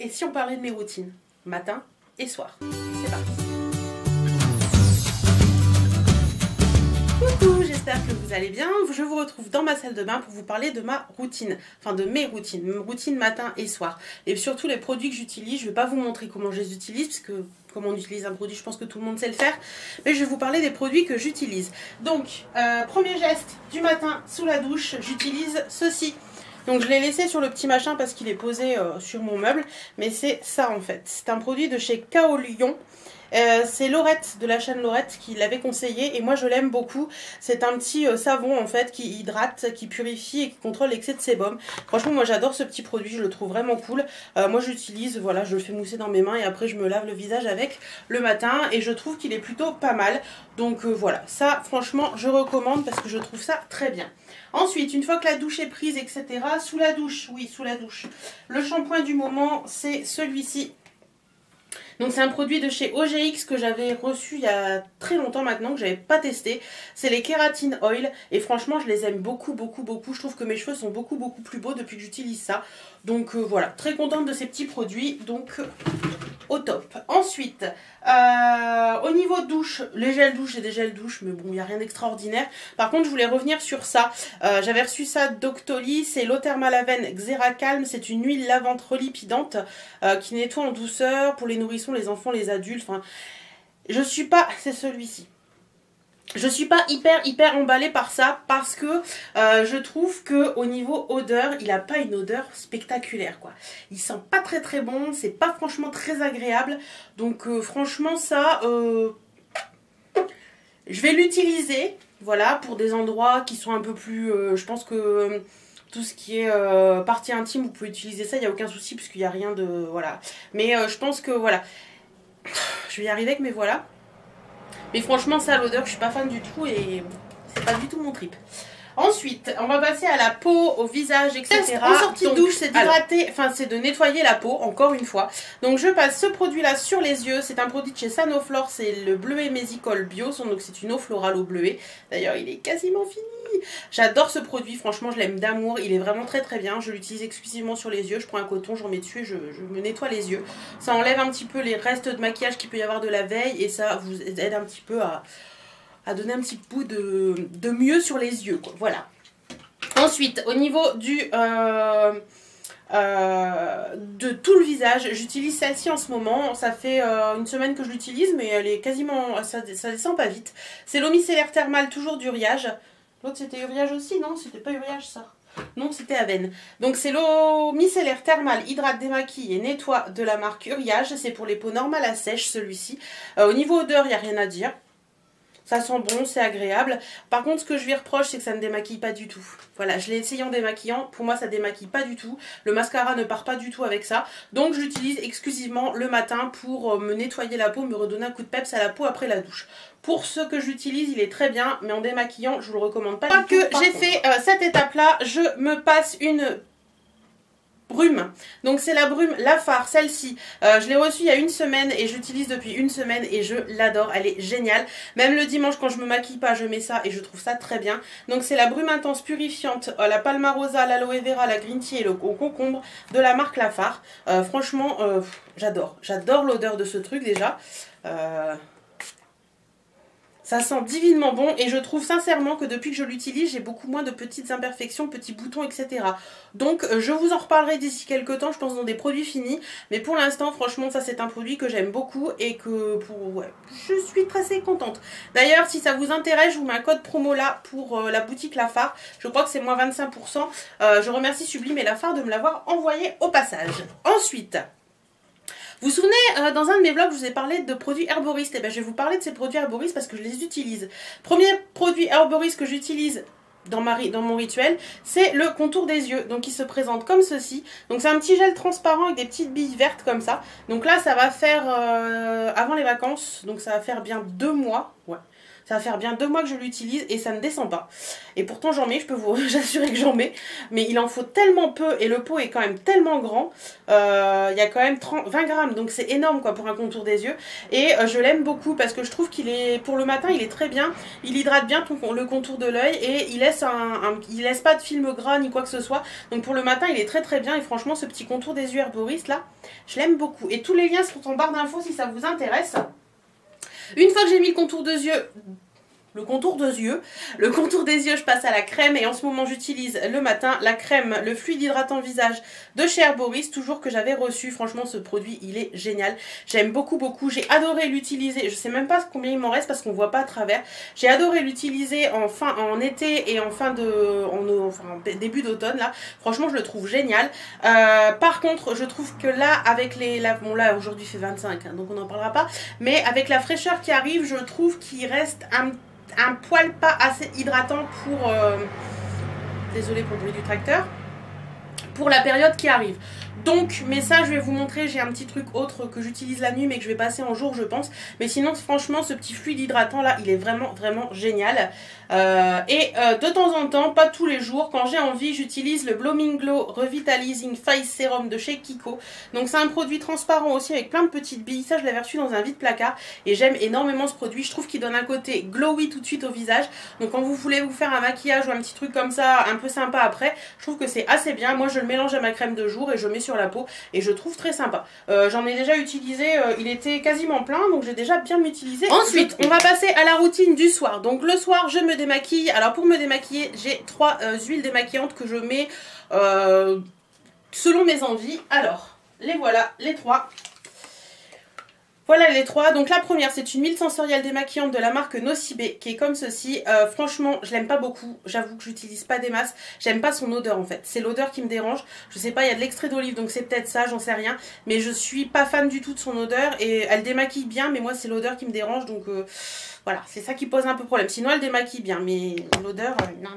Et si on parlait de mes routines, matin et soir? C'est parti. Coucou, j'espère que vous allez bien. Je vous retrouve dans ma salle de bain pour vous parler de ma routine, enfin de mes routines matin et soir. Et surtout les produits que j'utilise. Je ne vais pas vous montrer comment je les utilise, parce que comment on utilise un produit, je pense que tout le monde sait le faire. Mais je vais vous parler des produits que j'utilise. Donc, premier geste du matin sous la douche, j'utilise ceci. Donc je l'ai laissé sur le petit machin parce qu'il est posé sur mon meuble. Mais c'est ça en fait. C'est un produit de chez Kaolion. C'est Laurette de la chaîne Laurette qui l'avait conseillé et moi je l'aime beaucoup. C'est un petit savon en fait qui hydrate, qui purifie et qui contrôle l'excès de sébum. Franchement moi j'adore ce petit produit, je le trouve vraiment cool. Moi j'utilise, voilà, je le fais mousser dans mes mains et après je me lave le visage avec le matin et je trouve qu'il est plutôt pas mal. Donc voilà, ça franchement je recommande parce que je trouve ça très bien. Ensuite, une fois que la douche est prise, etc., sous la douche, oui, sous la douche, le shampoing du moment, c'est celui-ci. Donc c'est un produit de chez OGX que j'avais reçu il y a très longtemps maintenant, que j'avais pas testé. C'est les Keratin Oil et franchement je les aime beaucoup. Je trouve que mes cheveux sont beaucoup plus beaux depuis que j'utilise ça. Donc voilà, très contente de ces petits produits, donc au top. Ensuite, au niveau douche, les gels douche, j'ai des gels douche, mais bon, il n'y a rien d'extraordinaire. Par contre, je voulais revenir sur ça. J'avais reçu ça d'Octoly, c'est l'eau thermalavène Xera Calm. C'est une huile lavante relipidante qui nettoie en douceur pour les nourrissons, les enfants, les adultes. Enfin, je suis pas, c'est celui-ci. Je suis pas hyper emballée par ça parce que je trouve que au niveau odeur, il a pas une odeur spectaculaire quoi. Il sent pas très bon, c'est pas franchement très agréable. Donc franchement ça, je vais l'utiliser, voilà, pour des endroits qui sont un peu plus, je pense que tout ce qui est partie intime, vous pouvez utiliser ça, il n'y a aucun souci puisqu'il n'y a rien de, voilà. Mais je pense que voilà, je vais y arriver avec mes voilà. Mais franchement ça, l'odeur, je suis pas fan du tout et c'est pas du tout mon trip. Ensuite, on va passer à la peau, au visage, etc. En sortie de douche, c'est d'hydrater, enfin c'est de nettoyer la peau, encore une fois. Donc je passe ce produit-là sur les yeux. C'est un produit de chez Sanoflore, c'est le bleuet Mésicol Bio. Donc c'est une eau florale au bleuet. D'ailleurs, il est quasiment fini. J'adore ce produit, franchement je l'aime d'amour, il est vraiment très bien. Je l'utilise exclusivement sur les yeux, je prends un coton, j'en mets dessus et je me nettoie les yeux. Ça enlève un petit peu les restes de maquillage qu'il peut y avoir de la veille et ça vous aide un petit peu à donner un petit bout de mieux sur les yeux, quoi. Voilà. Ensuite, au niveau de tout le visage, j'utilise celle-ci en ce moment. Ça fait une semaine que je l'utilise, mais elle est quasiment, ça descend pas vite. C'est l'eau micellaire thermale, toujours d'Uriage. L'autre c'était Uriage aussi, non? C'était pas Uriage ça. Non, c'était Aven. Donc c'est l'eau micellaire thermale, hydrate, démaquille et nettoie de la marque Uriage. C'est pour les peaux normales à sèche celui-ci. Au niveau odeur, il n'y a rien à dire. Ça sent bon, c'est agréable. Par contre, ce que je lui reproche, c'est que ça ne démaquille pas du tout. Voilà, je l'ai essayé en démaquillant. Pour moi, ça démaquille pas du tout. Le mascara ne part pas du tout avec ça. Donc, je l'utilise exclusivement le matin pour me nettoyer la peau, me redonner un coup de peps à la peau après la douche. Pour ce que j'utilise, il est très bien. Mais en démaquillant, je vous le recommande pas du tout. Une fois que j'ai fait cette étape-là, je me passe une brume. Donc c'est la brume Lafar, celle-ci. Je l'ai reçue il y a une semaine et j'utilise depuis une semaine et je l'adore. Elle est géniale. Même le dimanche quand je me maquille pas, je mets ça et je trouve ça très bien. Donc c'est la brume intense purifiante, la palmarosa, l'aloe vera, la green tea et le concombre de la marque Lafar. Franchement, j'adore. J'adore l'odeur de ce truc déjà. Ça sent divinement bon et je trouve sincèrement que depuis que je l'utilise, j'ai beaucoup moins de petites imperfections, petits boutons, etc. Donc je vous en reparlerai d'ici quelques temps, je pense dans des produits finis. Mais pour l'instant, franchement, ça c'est un produit que j'aime beaucoup et que je suis très contente. D'ailleurs, si ça vous intéresse, je vous mets un code promo là pour la boutique Lafar. Je crois que c'est moins 25%. Je remercie Sublime et Lafar de me l'avoir envoyé au passage. Ensuite... Vous vous souvenez, dans un de mes vlogs, je vous ai parlé de produits herboristes. Et bien, je vais vous parler de ces produits herboristes parce que je les utilise. Premier produit herboriste que j'utilise dans mon rituel, c'est le contour des yeux. Donc, il se présente comme ceci. Donc, c'est un petit gel transparent avec des petites billes vertes comme ça. Donc là, ça va faire avant les vacances. Donc, ça va faire bien 2 mois. Ouais. Ça va faire bien 2 mois que je l'utilise et ça ne descend pas. Et pourtant j'en mets, je peux vous j'assurer que j'en mets. Mais il en faut tellement peu et le pot est quand même tellement grand. Il y a quand même 20 grammes, donc c'est énorme quoi pour un contour des yeux. Et je l'aime beaucoup parce que je trouve qu'il est, pour le matin, il est très bien. Il hydrate bien le contour de l'œil et il laisse, il laisse pas de film gras ni quoi que ce soit. Donc pour le matin, il est très très bien. Et franchement, ce petit contour des yeux Herboriste là, je l'aime beaucoup. Et tous les liens sont en barre d'infos si ça vous intéresse. Une fois que j'ai mis le contour des yeux, le contour des yeux, je passe à la crème et en ce moment j'utilise le matin la crème, le fluide hydratant visage de chez Herboris, toujours que j'avais reçu. Franchement ce produit il est génial, j'aime beaucoup beaucoup, j'ai adoré l'utiliser, je sais même pas combien il m'en reste parce qu'on voit pas à travers. J'ai adoré l'utiliser en été et enfin début d'automne là, franchement je le trouve génial. Par contre je trouve que là avec bon là aujourd'hui fait 25 hein, donc on n'en parlera pas, mais avec la fraîcheur qui arrive je trouve qu'il reste un poil pas assez hydratant pour désolé pour le bruit du tracteur, pour la période qui arrive. Donc, mais ça je vais vous montrer, j'ai un petit truc autre que j'utilise la nuit mais que je vais passer en jour je pense. Mais sinon franchement ce petit fluide hydratant là il est vraiment vraiment génial. De temps en temps, pas tous les jours, quand j'ai envie j'utilise le Blooming Glow Revitalizing Face Serum de chez Kiko. Donc c'est un produit transparent aussi avec plein de petites billes, ça je l'avais reçu dans un vide placard et j'aime énormément ce produit, je trouve qu'il donne un côté glowy tout de suite au visage. Donc quand vous voulez vous faire un maquillage ou un petit truc comme ça un peu sympa après, je trouve que c'est assez bien. Moi je le mélange à ma crème de jour et je mets sur la peau et je trouve très sympa. J'en ai déjà utilisé, il était quasiment plein donc j'ai déjà bien utilisé. Ensuite on va passer à la routine du soir. Donc le soir je me démaquille. Alors pour me démaquiller j'ai 3 huiles démaquillantes que je mets selon mes envies. Alors les voilà les 3. Voilà les 3, donc la première c'est une huile sensorielle démaquillante de la marque Nocibé qui est comme ceci. Franchement je l'aime pas beaucoup, j'avoue que j'utilise pas des masses, j'aime pas son odeur en fait, c'est l'odeur qui me dérange. Je sais pas, il y a de l'extrait d'olive donc c'est peut-être ça, j'en sais rien, mais je suis pas fan du tout de son odeur et elle démaquille bien mais moi c'est l'odeur qui me dérange donc voilà, c'est ça qui pose un peu problème. Sinon elle démaquille bien mais l'odeur non.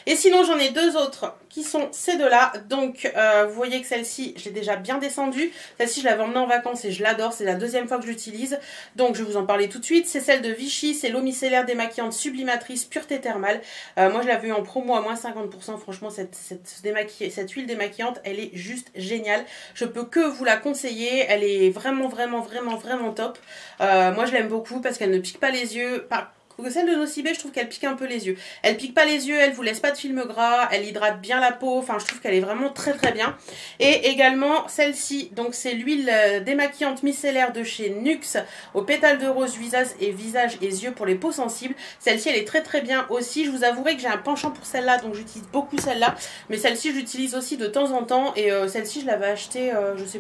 Et sinon j'en ai 2 autres qui sont ces 2 là. Donc vous voyez que celle-ci je l'ai déjà bien descendue, celle-ci je l'avais emmenée en vacances et je l'adore, c'est la 2e fois que je l'utilise, donc je vais vous en parler tout de suite. C'est celle de Vichy, c'est l'eau micellaire démaquillante sublimatrice pureté thermale. Moi je l'avais eu en promo à moins 50%, franchement cette huile démaquillante elle est juste géniale, je peux que vous la conseiller, elle est vraiment top. Moi je l'aime beaucoup parce qu'elle ne pique pas les yeux, celle de Nocibé je trouve qu'elle pique un peu les yeux, elle pique pas les yeux, elle vous laisse pas de film gras, elle hydrate bien la peau, enfin je trouve qu'elle est vraiment très bien. Et également celle-ci, donc c'est l'huile démaquillante micellaire de chez Nuxe au pétale de rose visage et yeux pour les peaux sensibles. Celle-ci elle est très bien aussi, je vous avouerai que j'ai un penchant pour celle-là donc j'utilise beaucoup celle-là, mais celle-ci j'utilise aussi de temps en temps et celle-ci je l'avais achetée je sais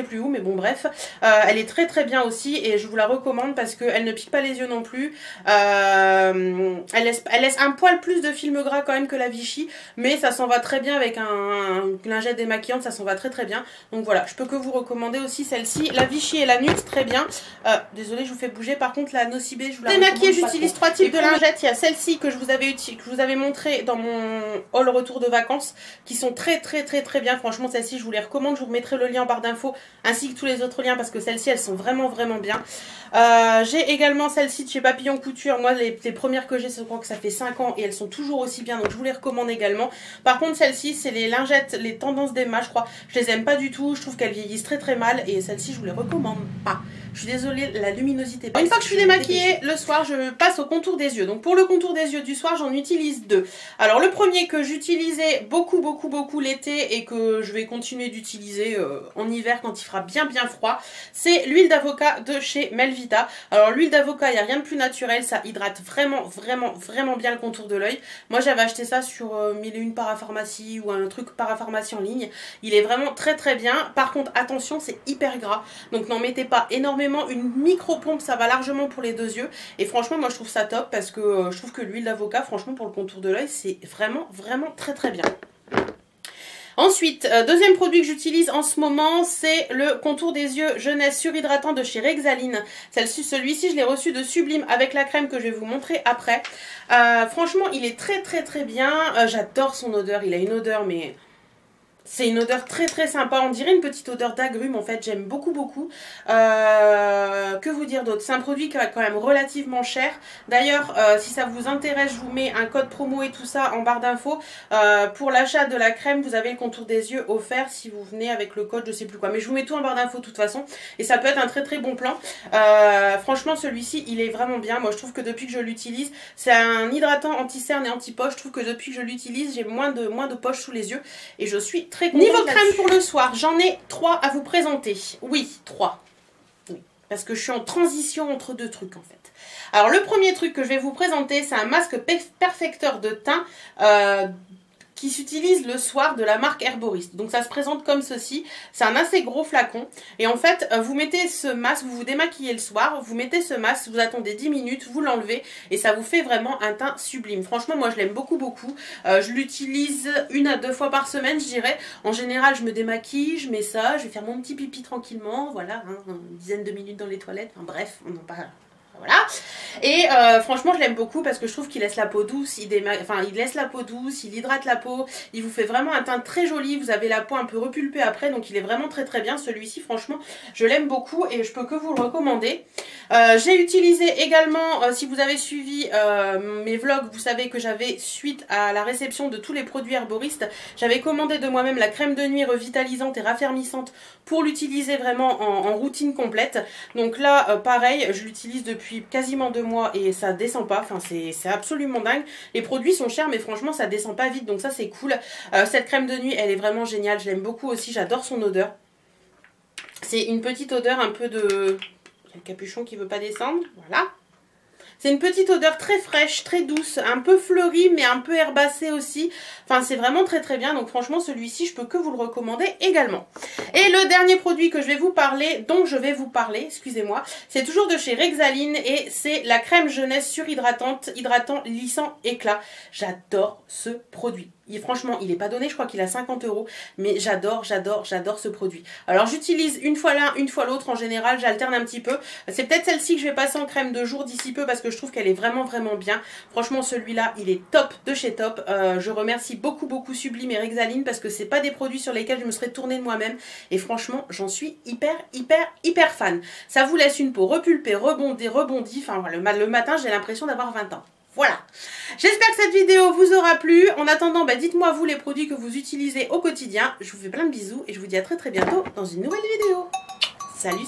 plus où mais bon bref, elle est très bien aussi et je vous la recommande parce qu'elle ne pique pas les yeux non plus, elle laisse un poil plus de film gras quand même que la Vichy, mais ça s'en va très bien avec un lingette démaquillante, ça s'en va très bien. Donc voilà, je peux que vous recommander aussi celle-ci, la Vichy et la Nuxe très bien. Désolée je vous fais bouger, par contre la Nocibé je vous la démaquillée, j'utilise 3 types de lingettes. Il y a celle-ci que je vous avais montré dans mon haul retour de vacances qui sont très bien, franchement celle-ci je vous les recommande, je vous remettrai le lien en barre d'infos ainsi que tous les autres liens parce que celles-ci elles sont vraiment bien. J'ai également celle-ci de chez Papillon Couture, moi les premières que j'ai je crois que ça fait 5 ans et elles sont toujours aussi bien donc je vous les recommande également. Par contre celle-ci c'est les lingettes, les tendances d'Emma je crois, je les aime pas du tout, je trouve qu'elles vieillissent très mal et celle-ci je vous les recommande pas. Je suis désolée, la luminosité. Une fois que je suis démaquillée, le soir, je passe au contour des yeux. Donc pour le contour des yeux du soir, j'en utilise 2. Alors le premier que j'utilisais beaucoup l'été et que je vais continuer d'utiliser en hiver quand il fera bien froid, c'est l'huile d'avocat de chez Melvita. Alors l'huile d'avocat, il n'y a rien de plus naturel, ça hydrate vraiment bien le contour de l'œil. Moi j'avais acheté ça sur 1001 parapharmacie ou un truc parapharmacie en ligne. Il est vraiment très bien. Par contre attention, c'est hyper gras. Donc n'en mettez pas énormément. Une micro pompe ça va largement pour les 2 yeux et franchement moi je trouve ça top parce que je trouve que l'huile d'avocat franchement pour le contour de l'œil c'est vraiment très bien. Ensuite, deuxième produit que j'utilise en ce moment, c'est le contour des yeux jeunesse surhydratant de chez Rexaline. Celui-ci, je l'ai reçu de Sublime avec la crème que je vais vous montrer après. Franchement, il est très bien. J'adore son odeur. Il a une odeur mais C'est une odeur très très sympa, on dirait une petite odeur d'agrumes en fait, j'aime beaucoup beaucoup. Que vous dire d'autre? C'est un produit qui est quand même relativement cher. D'ailleurs, si ça vous intéresse, je vous mets un code promo et tout ça en barre d'infos. Pour l'achat de la crème, vous avez le contour des yeux offert si vous venez avec le code je sais plus quoi. Mais je vous mets tout en barre d'infos de toute façon et ça peut être un très très bon plan. Franchement celui-ci il est vraiment bien. Moi je trouve que depuis que je l'utilise, c'est un hydratant anti-cerne et anti-poche. Je trouve que depuis que je l'utilise, j'ai moins de poches sous les yeux et je suis très contente. Niveau crème pour le soir, j'en ai 3 à vous présenter. Oui, 3. Oui, parce que je suis en transition entre deux trucs en fait. Alors le premier truc que je vais vous présenter, c'est un masque perfecteur de teint qui s'utilise le soir de la marque Herboriste. Donc ça se présente comme ceci, c'est un assez gros flacon et en fait vous mettez ce masque, vous vous démaquillez le soir, vous mettez ce masque, vous attendez 10 minutes, vous l'enlevez et ça vous fait vraiment un teint sublime. Franchement moi je l'aime beaucoup beaucoup, je l'utilise 1 à 2 fois par semaine je dirais. En général je me démaquille, je mets ça, je vais faire mon petit pipi tranquillement, voilà, hein, une dizaine de minutes dans les toilettes, enfin bref, on en parle. Voilà. Et franchement je l'aime beaucoup parce que je trouve qu'il laisse la peau douce, il laisse la peau douce, il hydrate la peau, il vous fait vraiment un teint très joli, vous avez la peau un peu repulpée après donc il est vraiment très très bien celui-ci. Franchement je l'aime beaucoup et je peux que vous le recommander. J'ai utilisé également, si vous avez suivi mes vlogs, vous savez que j'avais, suite à la réception de tous les produits Herboriste, j'avais commandé de moi-même la crème de nuit revitalisante et raffermissante pour l'utiliser vraiment en routine complète. Donc là pareil, je l'utilise depuis quasiment 2 mois et ça descend pas, enfin c'est absolument dingue. Les produits sont chers mais franchement ça descend pas vite donc ça c'est cool. Cette crème de nuit elle est vraiment géniale, je l'aime beaucoup aussi, j'adore son odeur. C'est une petite odeur un peu de... le capuchon qui veut pas descendre, voilà. C'est une petite odeur très fraîche, très douce, un peu fleurie mais un peu herbacée aussi. Enfin c'est vraiment très très bien, donc franchement celui-ci je peux que vous le recommander également. Et le dernier produit que je vais vous parler, excusez-moi, c'est toujours de chez Rexaline et c'est la crème jeunesse surhydratante, hydratant, lissant, éclat. J'adore ce produit. Franchement, il n'est pas donné, je crois qu'il a 50 €, mais j'adore ce produit. Alors j'utilise une fois l'un, une fois l'autre, en général, j'alterne un petit peu. C'est peut-être celle-ci que je vais passer en crème de jour d'ici peu parce que je trouve qu'elle est vraiment bien. Franchement, celui-là, il est top de chez top. Je remercie beaucoup Sublime et Rexaline parce que c'est pas des produits sur lesquels je me serais tournée de moi-même et franchement, j'en suis hyper fan. Ça vous laisse une peau repulpée, rebondie, enfin le matin, j'ai l'impression d'avoir 20 ans. Voilà, j'espère que cette vidéo vous aura plu. En attendant, dites-moi vous les produits que vous utilisez au quotidien. Je vous fais plein de bisous et je vous dis à très bientôt dans une nouvelle vidéo. Salut